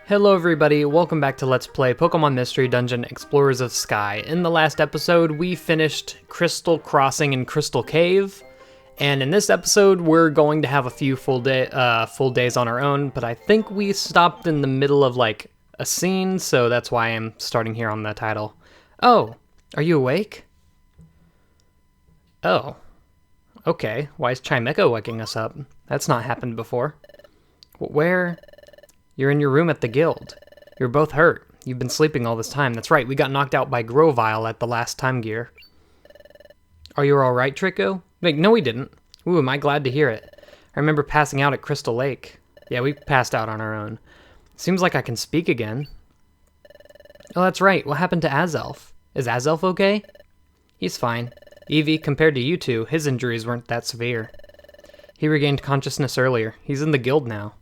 Hello everybody, welcome back to Let's Play Pokemon Mystery Dungeon Explorers of Sky. In the last episode, we finished Crystal Crossing and Crystal Cave, and in this episode, we're going to have a few full days on our own, but I think we stopped in the middle of, like, a scene, so that's why I'm starting here on the title. Oh, are you awake? Oh. Okay, why is Chimecho waking us up? That's not happened before. Where? You're in your room at the guild. You're both hurt. You've been sleeping all this time. That's right, we got knocked out by Grovyle at the last time gear. Are you alright, Trico? Wait, no we didn't. Ooh, am I glad to hear it. I remember passing out at Crystal Lake. Yeah, we passed out on our own. Seems like I can speak again. Oh, that's right. What happened to Azelf? Is Azelf okay? He's fine. Eevee, compared to you two, his injuries weren't that severe. He regained consciousness earlier. He's in the guild now.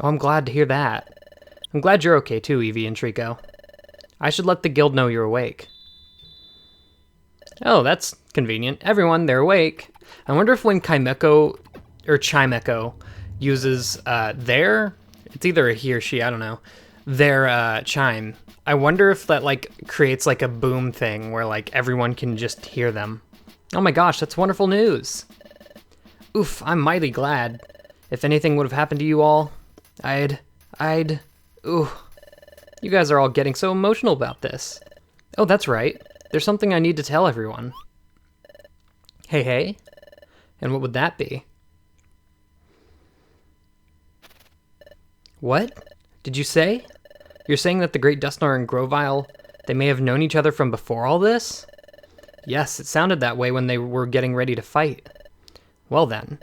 Oh, I'm glad to hear that. I'm glad you're okay too, Eevee and Trico. I should let the guild know you're awake. Oh, that's convenient. Everyone, they're awake. I wonder if when Chimecho uses it's either a he or she, I don't know, their chime. I wonder if that like creates like a boom thing where like everyone can just hear them. Oh my gosh, that's wonderful news. Oof, I'm mighty glad. If anything would have happened to you all, ooh. You guys are all getting so emotional about this. Oh, that's right. There's something I need to tell everyone. Hey? And what would that be? What? Did you say? You're saying that the Great Dusknoir and Grovyle, they may have known each other from before all this? Yes, it sounded that way when they were getting ready to fight. Well then,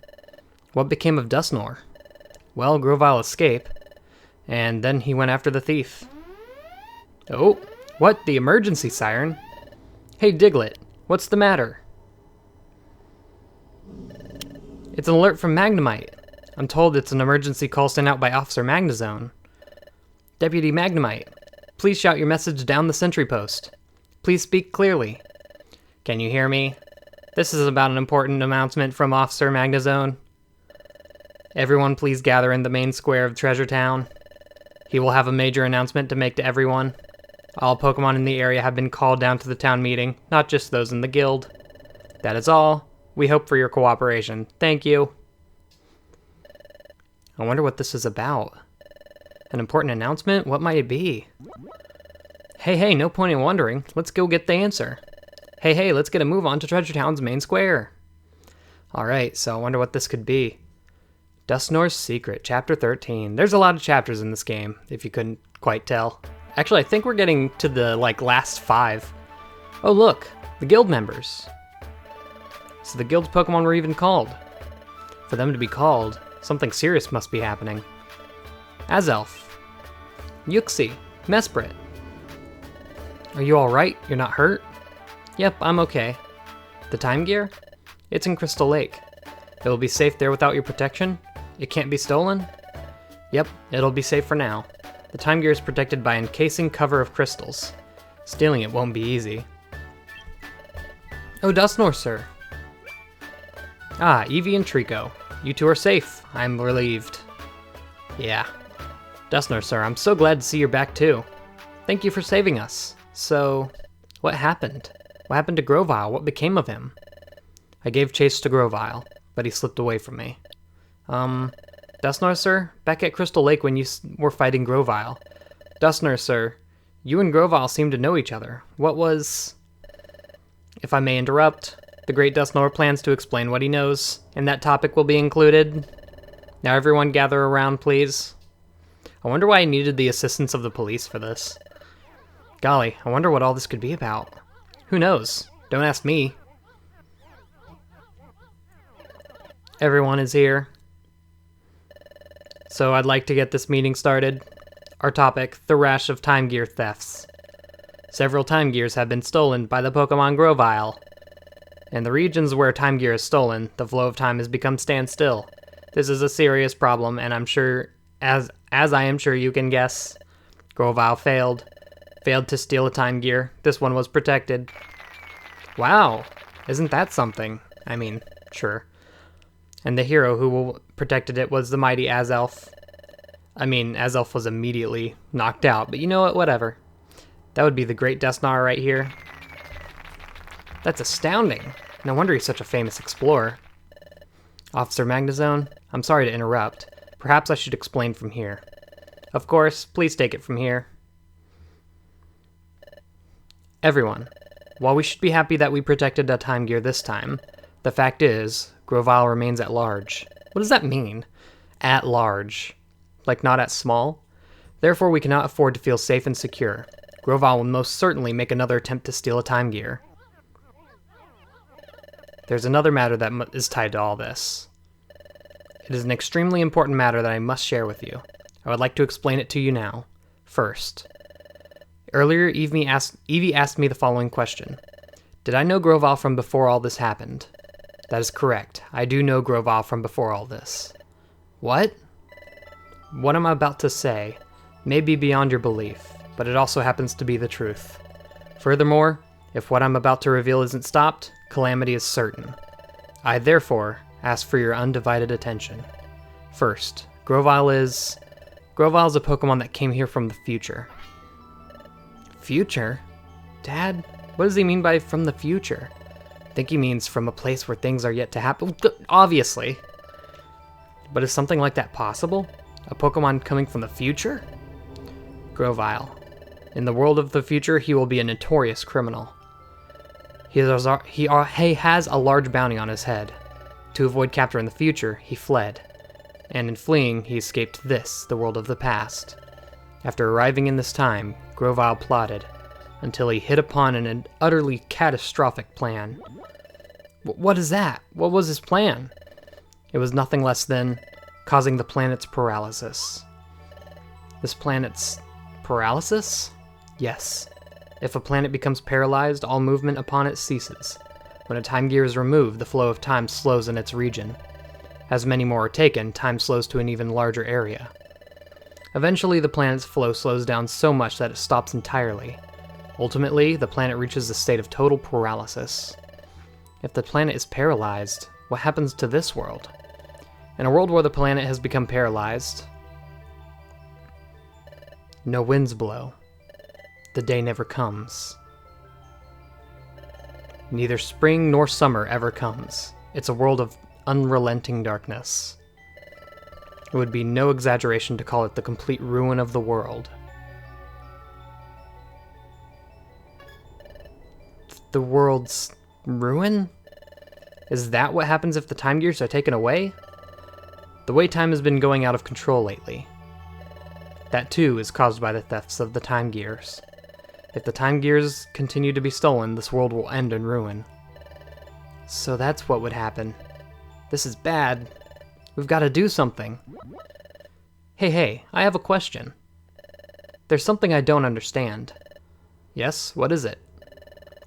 what became of Dusknoir? Well, Grovyle escaped, and then he went after the thief. Oh, what? The emergency siren? Hey, Diglett, what's the matter? It's an alert from Magnemite. I'm told it's an emergency call sent out by Officer Magnezone. Deputy Magnemite, please shout your message down the sentry post. Please speak clearly. Can you hear me? This is about an important announcement from Officer Magnezone. Everyone please gather in the main square of Treasure Town. He will have a major announcement to make to everyone. All Pokemon in the area have been called down to the town meeting, not just those in the guild. That is all. We hope for your cooperation. Thank you. I wonder what this is about. An important announcement? What might it be? Hey, no point in wondering. Let's go get the answer. Hey, let's get a move on to Treasure Town's main square. Alright, so I wonder what this could be. Dusknoir's Secret, Chapter 13. There's a lot of chapters in this game, if you couldn't quite tell. Actually, I think we're getting to the, last 5. Oh, look, the guild members. So the guild's Pokemon were even called. For them to be called, something serious must be happening. Azelf. Yuxi. Mesprit. Are you alright? You're not hurt? Yep, I'm okay. The time gear? It's in Crystal Lake. It will be safe there without your protection? It can't be stolen? Yep, it'll be safe for now. The time gear is protected by an encasing cover of crystals. Stealing it won't be easy. Oh, Dusknoir, sir. Ah, Eevee and Trico. You two are safe. I'm relieved. Yeah. Dusknoir, sir, I'm so glad to see you're back too. Thank you for saving us. So, what happened? What happened to Grovyle? What became of him? I gave chase to Grovyle, but he slipped away from me. Dusknoir, sir? Back at Crystal Lake when you were fighting Grovyle. Dusknoir, sir, you and Grovyle seem to know each other. What was... If I may interrupt, the Great Dusknoir plans to explain what he knows, and that topic will be included. Now everyone gather around, please. I wonder why I needed the assistance of the police for this. Golly, I wonder what all this could be about. Who knows? Don't ask me. Everyone is here. So I'd like to get this meeting started. Our topic, the rash of time gear thefts. Several time gears have been stolen by the Pokemon Grovyle. In the regions where time gear is stolen, the flow of time has become standstill. This is a serious problem, and I'm sure, as I am sure you can guess, Grovyle failed to steal a time gear. This one was protected. Wow, isn't that something? I mean, sure. And the hero who protected it was the mighty Azelf. I mean, Azelf was immediately knocked out, but you know what? Whatever. That would be the Great Desnar right here. That's astounding. No wonder he's such a famous explorer. Officer Magnazone, I'm sorry to interrupt. Perhaps I should explain from here. Of course, please take it from here. Everyone, while we should be happy that we protected a time gear this time, the fact is, Grovyle remains at large. What does that mean? At large. Like not at small? Therefore, we cannot afford to feel safe and secure. Grovyle will most certainly make another attempt to steal a time gear. There's another matter that is tied to all this. It is an extremely important matter that I must share with you. I would like to explain it to you now. First, earlier Evie asked me the following question. Did I know Grovyle from before all this happened? That is correct. I do know Grovyle from before all this. What? What I'm about to say may be beyond your belief, but it also happens to be the truth. Furthermore, if what I'm about to reveal isn't stopped, calamity is certain. I therefore ask for your undivided attention. First, Grovyle is a Pokemon that came here from the future. Future? Dad, what does he mean by from the future? I think he means from a place where things are yet to happen. Obviously. But is something like that possible? A Pokemon coming from the future? Grovyle. In the world of the future, he will be a notorious criminal. He has a large bounty on his head. To avoid capture in the future, he fled. And in fleeing, he escaped this, the world of the past. After arriving in this time, Grovyle plotted, until he hit upon an utterly catastrophic plan. What is that? What was his plan? It was nothing less than causing the planet's paralysis. This planet's paralysis? Yes. If a planet becomes paralyzed, all movement upon it ceases. When a time gear is removed, the flow of time slows in its region. As many more are taken, time slows to an even larger area. Eventually, the planet's flow slows down so much that it stops entirely. Ultimately, the planet reaches a state of total paralysis. If the planet is paralyzed, what happens to this world? In a world where the planet has become paralyzed, no winds blow. The day never comes. Neither spring nor summer ever comes. It's a world of unrelenting darkness. It would be no exaggeration to call it the complete ruin of the world. The world's ruin? Is that what happens if the time gears are taken away? The way time has been going out of control lately. That too is caused by the thefts of the time gears. If the time gears continue to be stolen, this world will end in ruin. So that's what would happen. This is bad. We've got to do something. Hey, I have a question. There's something I don't understand. Yes, what is it?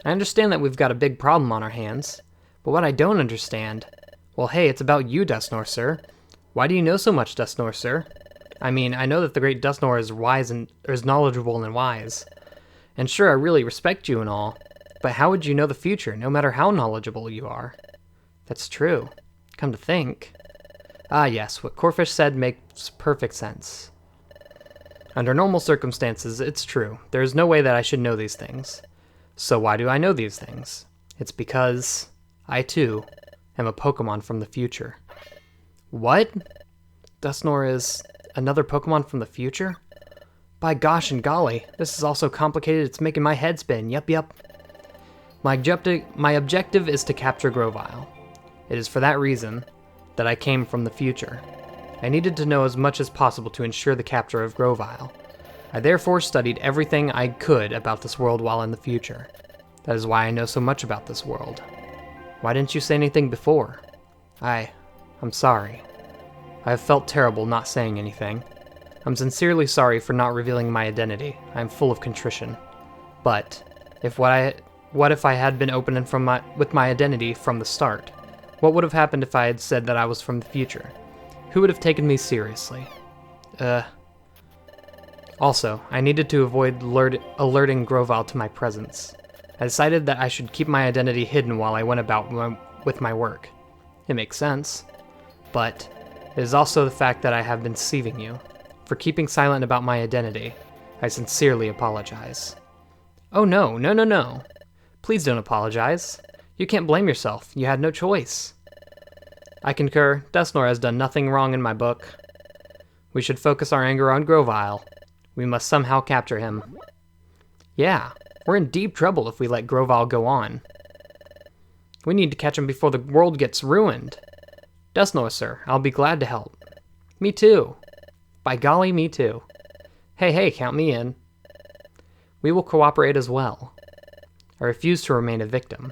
I understand that we've got a big problem on our hands, but what I don't understand... Well, hey, it's about you, Dusknoir, sir. Why do you know so much, Dusknoir, sir? I mean, I know that the great Dusknoir is wise and is knowledgeable and wise. And sure, I really respect you and all, but how would you know the future, no matter how knowledgeable you are? That's true. Come to think. Ah yes, what Corfish said makes perfect sense. Under normal circumstances, it's true. There is no way that I should know these things. So why do I know these things? It's because I, too, am a Pokemon from the future. What? Dusknoir is another Pokemon from the future? By gosh and golly, this is all so complicated it's making my head spin. Yup. My objective is to capture Grovyle. It is for that reason that I came from the future. I needed to know as much as possible to ensure the capture of Grovyle. I therefore studied everything I could about this world while in the future. That is why I know so much about this world. Why didn't you say anything before? I'm sorry. I have felt terrible not saying anything. I'm sincerely sorry for not revealing my identity. I am full of contrition. But, what if I had been open with my identity from the start? What would have happened if I had said that I was from the future? Who would have taken me seriously? Also, I needed to avoid alerting Grovyle to my presence. I decided that I should keep my identity hidden while I went about with my work. It makes sense. But it is also the fact that I have been deceiving you. for keeping silent about my identity. I sincerely apologize. Oh no, no, no, no. Please don't apologize. You can't blame yourself. You had no choice. I concur. Desnor has done nothing wrong in my book. We should focus our anger on Grovyle. We must somehow capture him. Yeah, we're in deep trouble if we let Grovyle go on. We need to catch him before the world gets ruined. Desnor, sir, I'll be glad to help. Me too. By golly, me too. Hey, count me in. We will cooperate as well. I refuse to remain a victim.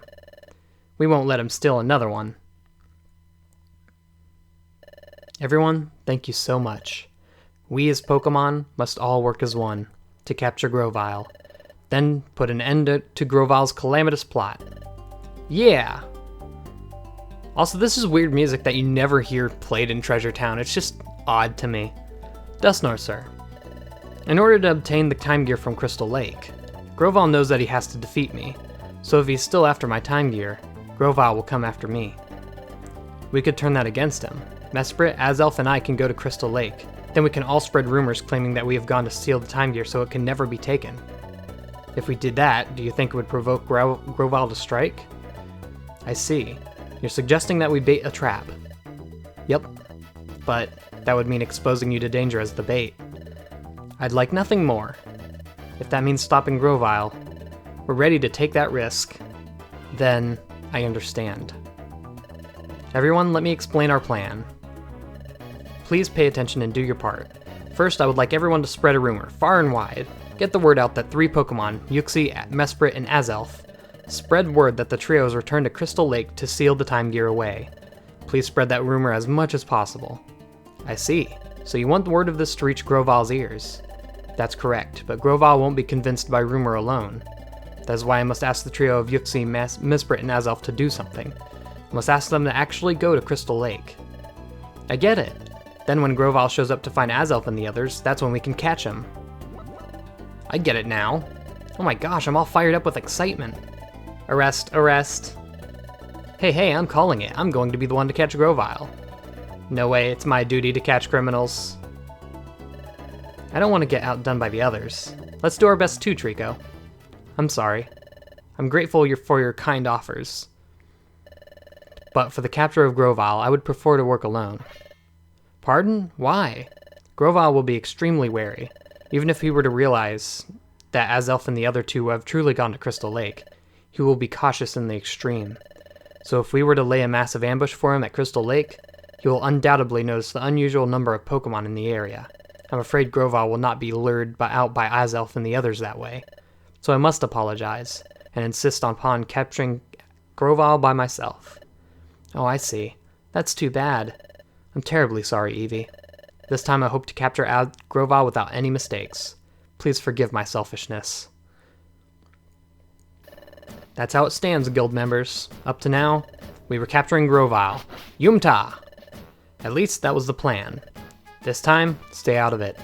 We won't let him steal another one. Everyone, thank you so much. We as Pokemon must all work as one to capture Grovyle, then put an end to Grovyle's calamitous plot. Yeah! Also, this is weird music that you never hear played in Treasure Town. It's just odd to me. Desnor, sir. In order to obtain the time gear from Crystal Lake, Grovyle knows that he has to defeat me, so if he's still after my time gear, Grovyle will come after me. We could turn that against him. Mesprit, Azelf, and I can go to Crystal Lake. Then we can all spread rumors claiming that we have gone to steal the time gear so it can never be taken. If we did that, do you think it would provoke Grovyle to strike? I see. You're suggesting that we bait a trap. Yep. But that would mean exposing you to danger as the bait. I'd like nothing more. If that means stopping Grovyle, we're ready to take that risk. Then I understand. Everyone, let me explain our plan. Please pay attention and do your part. First, I would like everyone to spread a rumor, far and wide. Get the word out that 3 Pokemon, Uxie, Mesprit, and Azelf, spread word that the trio has returned to Crystal Lake to seal the time gear away. Please spread that rumor as much as possible. I see. So you want the word of this to reach Grovyle's ears. That's correct, but Grovyle won't be convinced by rumor alone. That is why I must ask the trio of Uxie, Mesprit, and Azelf to do something. I must ask them to actually go to Crystal Lake. I get it. Then when Grovyle shows up to find Azelf and the others, that's when we can catch him. I get it now. Oh my gosh, I'm all fired up with excitement. Arrest, arrest. Hey, I'm calling it. I'm going to be the one to catch Grovyle. No way, it's my duty to catch criminals. I don't want to get outdone by the others. Let's do our best too, Trico. I'm sorry. I'm grateful for your kind offers. But for the capture of Grovyle, I would prefer to work alone. Pardon? Why? Grovyle will be extremely wary. Even if he were to realize that Azelf and the other two have truly gone to Crystal Lake, he will be cautious in the extreme. So if we were to lay a massive ambush for him at Crystal Lake, he will undoubtedly notice the unusual number of Pokemon in the area. I'm afraid Grovyle will not be lured out by Azelf and the others that way. So I must apologize, and insist upon capturing Grovyle by myself. Oh, I see. That's too bad. I'm terribly sorry, Eevee. This time I hope to capture Grovyle without any mistakes. Please forgive my selfishness. That's how it stands, guild members. Up to now, we were capturing Grovyle. Yumta! At least that was the plan. This time, stay out of it.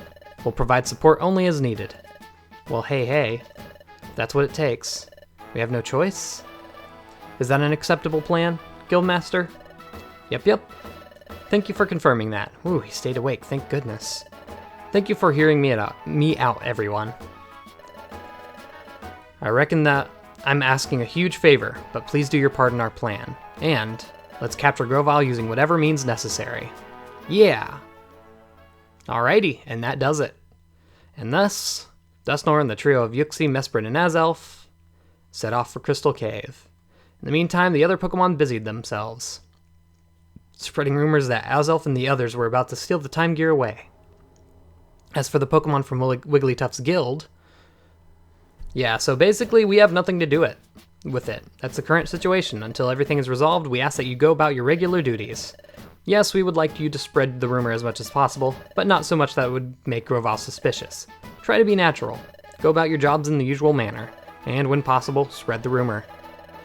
We'll provide support only as needed. Well, hey, that's what it takes. We have no choice? Is that an acceptable plan, Guildmaster? Yep. Thank you for confirming that. Ooh, he stayed awake, thank goodness. Thank you for hearing me out, everyone. I reckon that I'm asking a huge favor, but please do your part in our plan. And let's capture Grovyle using whatever means necessary. Yeah! Alrighty, and that does it. And thus, Desnor and the trio of Uxie, Mesprit, and Azelf set off for Crystal Cave. In the meantime, the other Pokemon busied themselves, spreading rumors that Azelf and the others were about to steal the time gear away. As for the Pokemon from Wigglytuff's guild, yeah, so basically we have nothing to do with it. That's the current situation. Until everything is resolved, we ask that you go about your regular duties. Yes, we would like you to spread the rumor as much as possible, but not so much that it would make Grovyle suspicious. Try to be natural. Go about your jobs in the usual manner, and when possible, spread the rumor.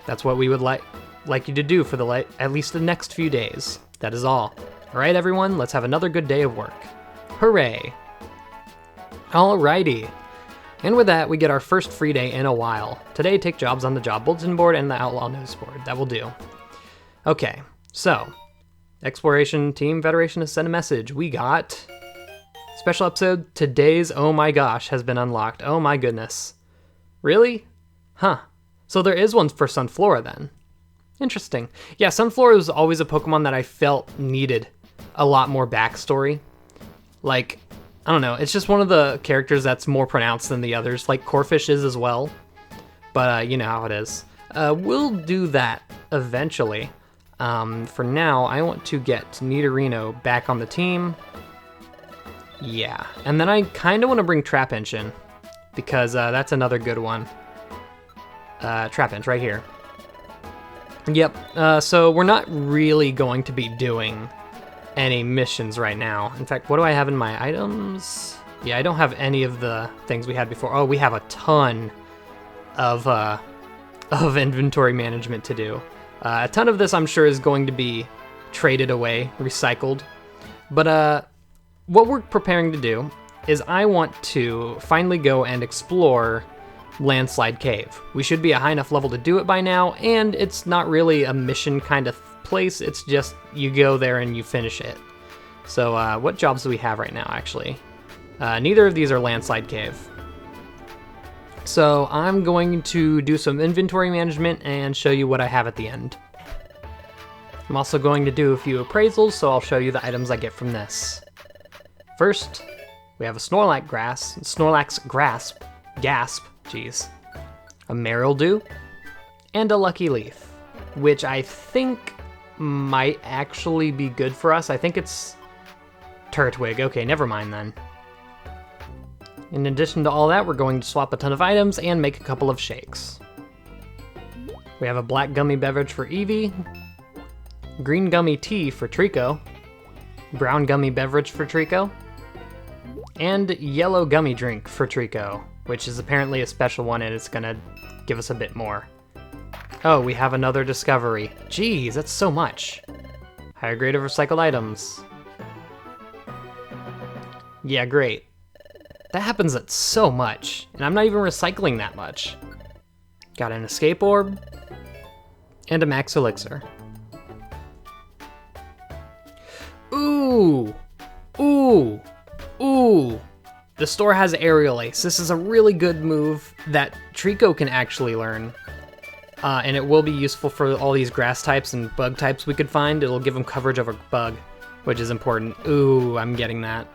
That's what we would like you to do for at least the next few days. That is all. Alright everyone, let's have another good day of work. Hooray! Alrighty. And with that, we get our first free day in a while. Today, take jobs on the job bulletin board and the Outlaw News board. That will do. Okay, so Exploration Team Federation has sent a message. We got Special episode, today's oh my gosh has been unlocked. Oh my goodness. Really? Huh. So there is one for Sunflora then. Interesting. Yeah, Sunflora was always a Pokemon that I felt needed a lot more backstory. Like, I don't know, it's just one of the characters that's more pronounced than the others, like Corphish is as well. But you know how it is. We'll do that eventually. For now, I want to get Nidorino back on the team. Yeah, and then I kind of want to bring Trapinch in, because that's another good one. Trapinch right here. Yep, so we're not really going to be doing any missions right now. In fact, what do I have in my items? Yeah, I don't have any of the things we had before. Oh, we have a ton of inventory management to do. A ton of this, I'm sure, is going to be traded away, recycled. But what we're preparing to do is I want to finally go and explore Landslide Cave. We should be a high enough level to do it by now, and it's not really a mission kind of place. It's just you go there and you finish it. So what jobs do we have right now, actually? Neither of these are Landslide Cave. So I'm going to do some inventory management and show you what I have at the end. I'm also going to do a few appraisals, so I'll show you the items I get from this. First, we have a Snorlax Gasp, jeez, a Marildou, and a Lucky Leaf, which I think might actually be good for us. I think it's Turtwig. Okay, never mind then. In addition to all that, we're going to swap a ton of items and make a couple of shakes. We have a black gummy beverage for Eevee, green gummy tea for Trico, brown gummy beverage for Trico, and yellow gummy drink for Trico, which is apparently a special one and it's gonna give us a bit more. Oh, we have another discovery. Jeez, that's so much. Higher grade of recycled items. Yeah, great. That happens at so much, and I'm not even recycling that much. Got an escape orb, and a max elixir. Ooh! Ooh! Ooh! The store has Aerial Ace. This is a really good move that Trico can actually learn. And it will be useful for all these grass types and bug types we could find. It'll give them coverage over bug, which is important. Ooh, I'm getting that.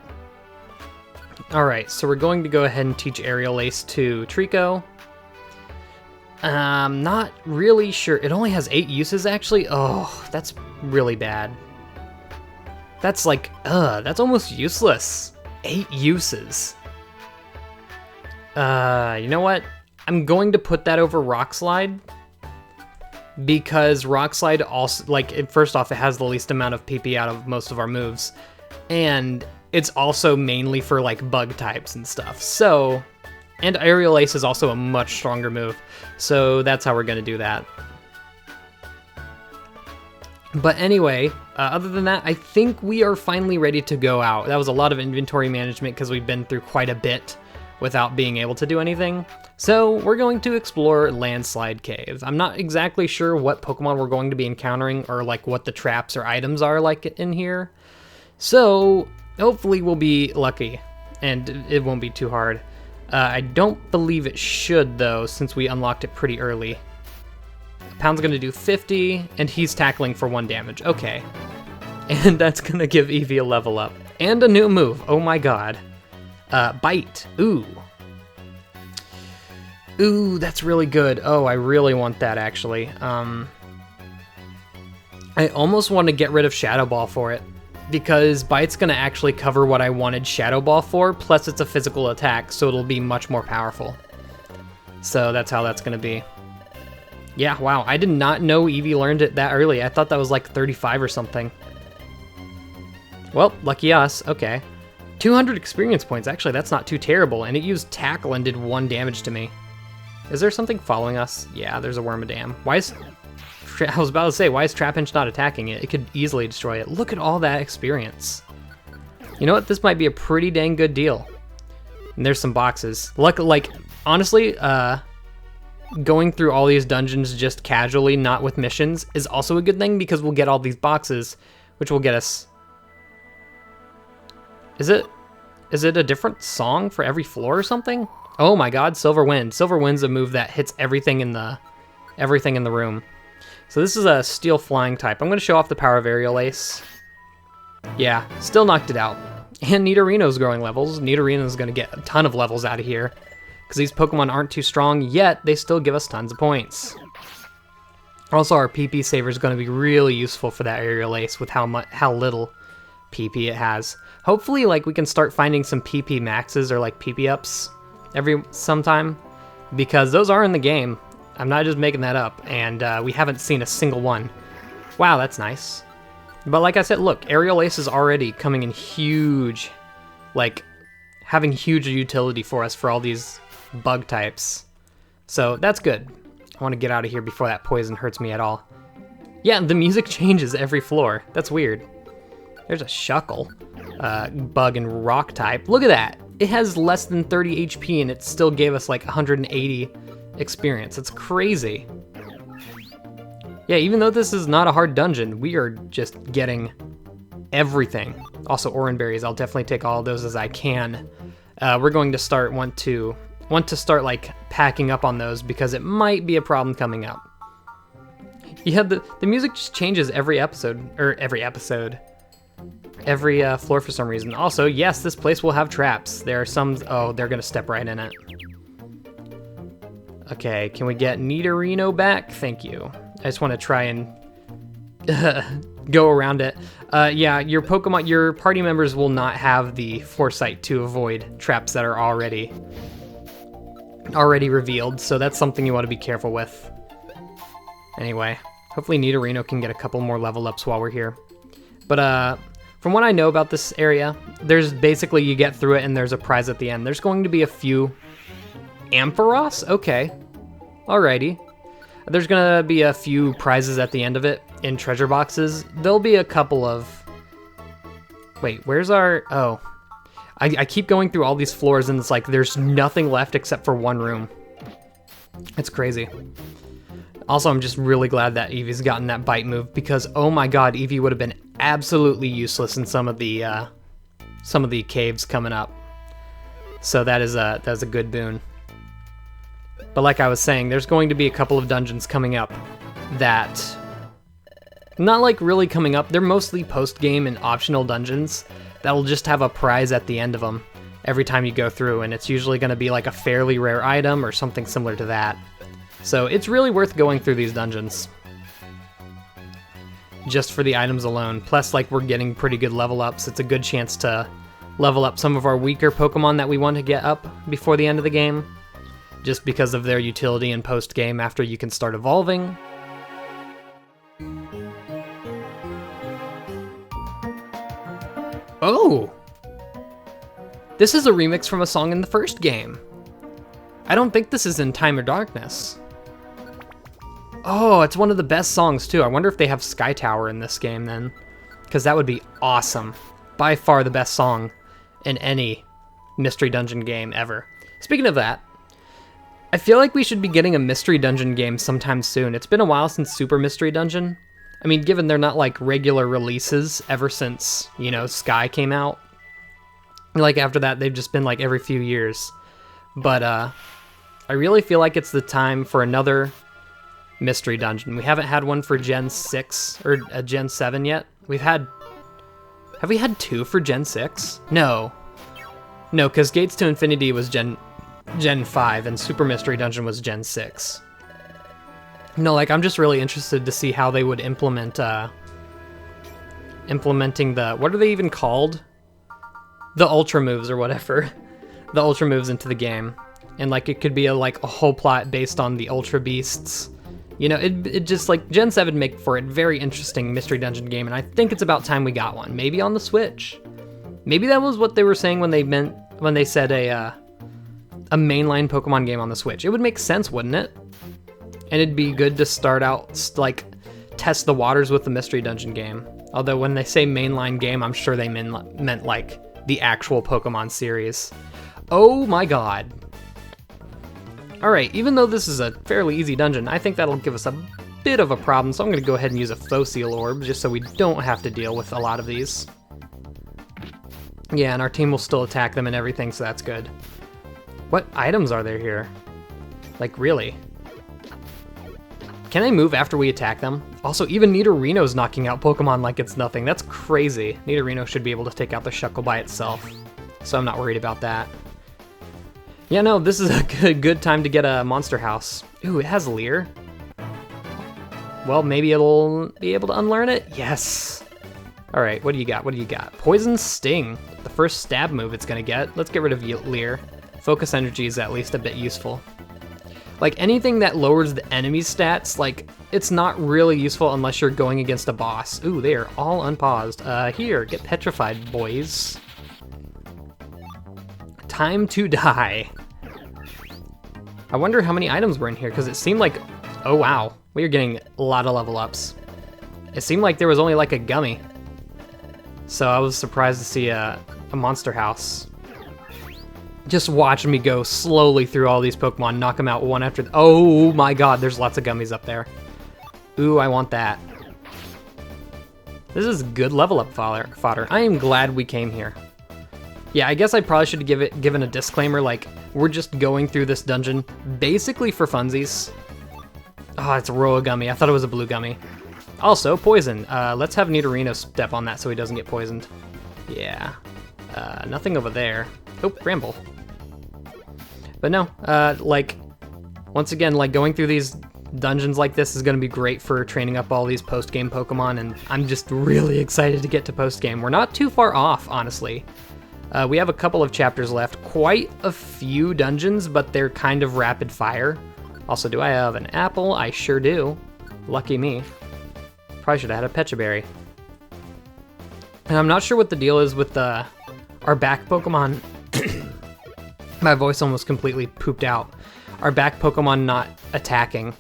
Alright, so we're going to go ahead and teach Aerial Ace to Trico. Not really sure. It only has 8 uses, actually. Oh, that's really bad. That's like, that's almost useless. 8 uses. You know what? I'm going to put that over Rock Slide. Because Rock Slide also, like, first off, it has the least amount of PP out of most of our moves. And it's also mainly for, like, bug types and stuff. So, and Aerial Ace is also a much stronger move. So that's how we're going to do that. But anyway, other than that, I think we are finally ready to go out. That was a lot of inventory management because we've been through quite a bit without being able to do anything. So we're going to explore Landslide Cave. I'm not exactly sure what Pokemon we're going to be encountering or like what the traps or items are like in here. So hopefully we'll be lucky and it won't be too hard. I don't believe it should though, since we unlocked it pretty early. Pound's gonna do 50, and he's tackling for 1 damage. Okay. And that's gonna give Eevee a level up. And a new move. Oh my god. Bite. Ooh. Ooh, that's really good. Oh, I really want that, actually. I almost want to get rid of Shadow Ball for it, because Bite's gonna actually cover what I wanted Shadow Ball for, plus it's a physical attack, so it'll be much more powerful. So that's how that's gonna be. Yeah, wow, I did not know Eevee learned it that early. I thought that was like 35 or something. Well, lucky us. Okay. 200 experience points. Actually, that's not too terrible. And it used Tackle and did 1 damage to me. Is there something following us? Yeah, there's a Wormadam. Why is... I was about to say, why is Trapinch not attacking it? It could easily destroy it. Look at all that experience. You know what? This might be a pretty dang good deal. And there's some boxes. Like, honestly, going through all these dungeons just casually, not with missions, is also a good thing because we'll get all these boxes, which will get us... Is it? Is it a different song for every floor or something? Oh my god, Silver Wind. Silver Wind's a move that hits everything in the room. So this is a steel flying type. I'm going to show off the power of Aerial Ace. Yeah, still knocked it out. And Nidorino's growing levels. Nidorino's going to get a ton of levels out of here, because these Pokemon aren't too strong, yet they still give us tons of points. Also, our PP Saver is going to be really useful for that Aerial Ace with how little PP it has. Hopefully, like, we can start finding some PP Maxes or, like, PP Ups sometime, because those are in the game. I'm not just making that up, and we haven't seen a single one. Wow, that's nice. But like I said, look, Aerial Ace is already coming in huge, like, having huge utility for us for all these bug types. So that's good. I want to get out of here before that poison hurts me at all. Yeah, the music changes every floor. That's weird. There's a Shuckle, bug and rock type. Look at that. It has less than 30 HP and it still gave us like 180 experience. It's crazy. Yeah, even though this is not a hard dungeon, we are just getting everything. Also, Oran Berries, I'll definitely take all of those as I can. We're going to want to start like packing up on those because it might be a problem coming up. Yeah, the music just changes every floor for some reason. Also, yes, this place will have traps. There are some, oh, they're gonna step right in it. Okay, can we get Nidorino back? Thank you. I just want to try and go around it. Yeah, your party members will not have the foresight to avoid traps that are already revealed, so that's something you want to be careful with. Anyway, hopefully Nidorino can get a couple more level ups while we're here. But from what I know about this area, there's basically, you get through it and there's a prize at the end. There's going to be a few Ampharos? Okay. Alrighty. There's gonna be a few prizes at the end of it in treasure boxes. There'll be a couple of... Wait, where's our... Oh. I keep going through all these floors and it's like there's nothing left except for one room. It's crazy. Also, I'm just really glad that Eevee's gotten that bite move because, oh my god, Eevee would have been absolutely useless in some of the caves coming up. So that's a good boon. But like I was saying, there's going to be a couple of dungeons coming up that... Not like really coming up, they're mostly post-game and optional dungeons that'll just have a prize at the end of them every time you go through, and it's usually going to be like a fairly rare item or something similar to that. So it's really worth going through these dungeons. Just for the items alone. Plus, like, we're getting pretty good level ups. It's a good chance to level up some of our weaker Pokemon that we want to get up before the end of the game, just because of their utility in post-game after you can start evolving. Oh! This is a remix from a song in the first game. I don't think this is in Time of Darkness. Oh, it's one of the best songs too. I wonder if they have Sky Tower in this game then, because that would be awesome. By far the best song in any Mystery Dungeon game ever. Speaking of that, I feel like we should be getting a Mystery Dungeon game sometime soon. It's been a while since Super Mystery Dungeon. I mean, given they're not like regular releases ever since, you know, Sky came out. Like after that, they've just been like every few years. But I really feel like it's the time for another Mystery Dungeon. We haven't had one for Gen 6 or Gen 7 yet. Have we had two for Gen 6? No, because Gates to Infinity was Gen 5 and Super Mystery Dungeon was Gen 6. No, like, I'm just really interested to see how they would implementing the, what are they even called? The Ultra Moves or whatever. The Ultra Moves into the game. And like, it could be a whole plot based on the Ultra Beasts. You know, it just, like, Gen 7 make for a very interesting Mystery Dungeon game, and I think it's about time we got one. Maybe on the Switch. Maybe that was what they were saying when they said a mainline Pokemon game on the Switch. It would make sense, wouldn't it? And it'd be good to start out, like, test the waters with the Mystery Dungeon game. Although when they say mainline game, I'm sure they meant like, the actual Pokemon series. Oh my god. Alright, even though this is a fairly easy dungeon, I think that'll give us a bit of a problem, so I'm going to go ahead and use a Focil Orb, just so we don't have to deal with a lot of these. Yeah, and our team will still attack them and everything, so that's good. What items are there here? Like, really? Can they move after we attack them? Also, even Nidorino's knocking out Pokemon like it's nothing. That's crazy. Nidorino should be able to take out the Shuckle by itself, so I'm not worried about that. Yeah, no, this is a good time to get a Monster House. Ooh, it has Leer. Well, maybe it'll be able to unlearn it? Yes! Alright, what do you got? What do you got? Poison Sting. The first stab move it's gonna get. Let's get rid of Leer. Focus Energy is at least a bit useful. Like, anything that lowers the enemy's stats, like, it's not really useful unless you're going against a boss. Ooh, they are all unpaused. Here, get petrified, boys. Time to die. I wonder how many items were in here, because it seemed like... Oh, wow. We are getting a lot of level ups. It seemed like there was only, like, a gummy. So I was surprised to see a Monster House. Just watch me go slowly through all these Pokemon, knock them out one after... Oh my god, there's lots of gummies up there. Ooh, I want that. This is good level up fodder. I am glad we came here. Yeah, I guess I probably should have given a disclaimer, like, we're just going through this dungeon basically for funsies. Oh, it's a Roa Gummy. I thought it was a blue gummy. Also, poison. Let's have Nidorino step on that so he doesn't get poisoned. Yeah. Nothing over there. Oh, Bramble. But no, like, once again, like, going through these dungeons like this is going to be great for training up all these post-game Pokemon, and I'm just really excited to get to post-game. We're not too far off, honestly. We have a couple of chapters left, quite a few dungeons, but they're kind of rapid fire. Also, do I have an apple? I sure do. Lucky me. Probably should have had a Pecha Berry. And I'm not sure what the deal is with our back Pokemon. My voice almost completely pooped out. Our back Pokemon not attacking.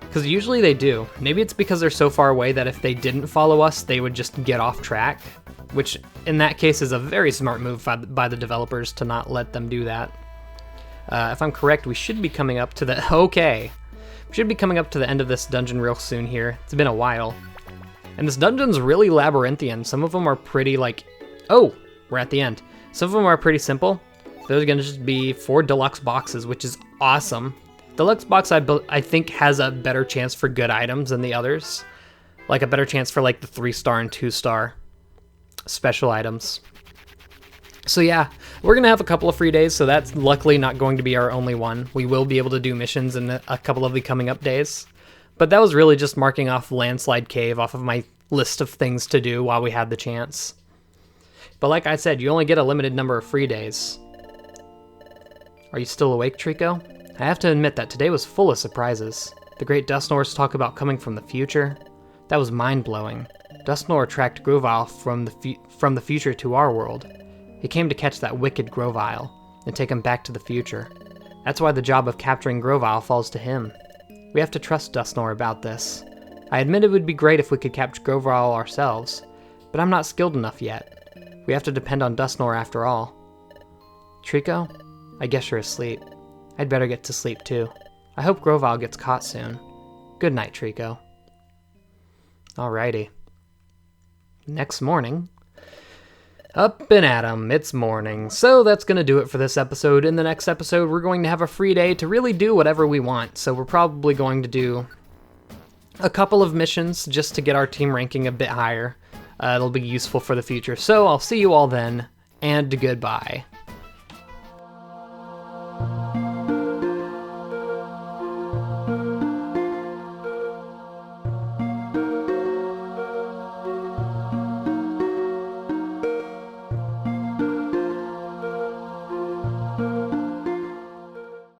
Because usually they do. Maybe it's because they're so far away that if they didn't follow us, they would just get off track. Which, in that case, is a very smart move by the developers to not let them do that. If I'm correct, we should be coming up to the... Okay. We should be coming up to the end of this dungeon real soon here. It's been a while. And this dungeon's really labyrinthian. Some of them are pretty, like... Oh! We're at the end. Some of them are pretty simple. Those are going to just be 4 deluxe boxes, which is awesome. Deluxe box, I think, has a better chance for good items than the others. Like, a better chance for, like, the 3-star and 2-star special items. So yeah, we're going to have a couple of free days, so that's luckily not going to be our only one. We will be able to do missions in a couple of the coming up days. But that was really just marking off Landslide Cave off of my list of things to do while we had the chance. But like I said, you only get a limited number of free days. Are you still awake, Trico? I have to admit that today was full of surprises. The great Dusknoirs talk about coming from the future. That was mind-blowing. Dusknoir tracked Grovyle from the future to our world. He came to catch that wicked Grovyle and take him back to the future. That's why the job of capturing Grovyle falls to him. We have to trust Dusknoir about this. I admit it would be great if we could capture Grovyle ourselves, but I'm not skilled enough yet. We have to depend on Dusknoir after all. Trico? I guess you're asleep. I'd better get to sleep too. I hope Grovyle gets caught soon. Good night, Trico. Alrighty. Next morning. Up and at 'em, it's morning. So that's going to do it for this episode. In the next episode, we're going to have a free day to really do whatever we want. So we're probably going to do a couple of missions just to get our team ranking a bit higher. It'll be useful for the future. So I'll see you all then, and goodbye.